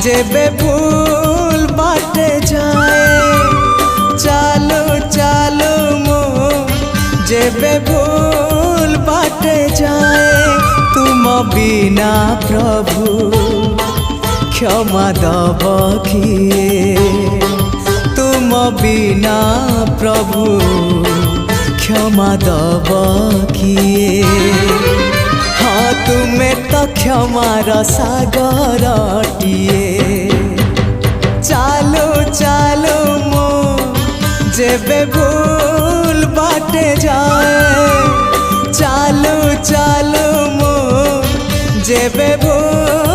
जेबे भूल बाटे जाए चालो चालो मो जेबे भूल बाटे जाए तुम बिना प्रभु क्षमा दब किए तुम बिना प्रभु क्षमा दब किए हाँ तुम्हें तो क्षमार सागरटिए चालो चालो मो जेबे भूल बाटे जाए चालो चालो मो जेबे भूल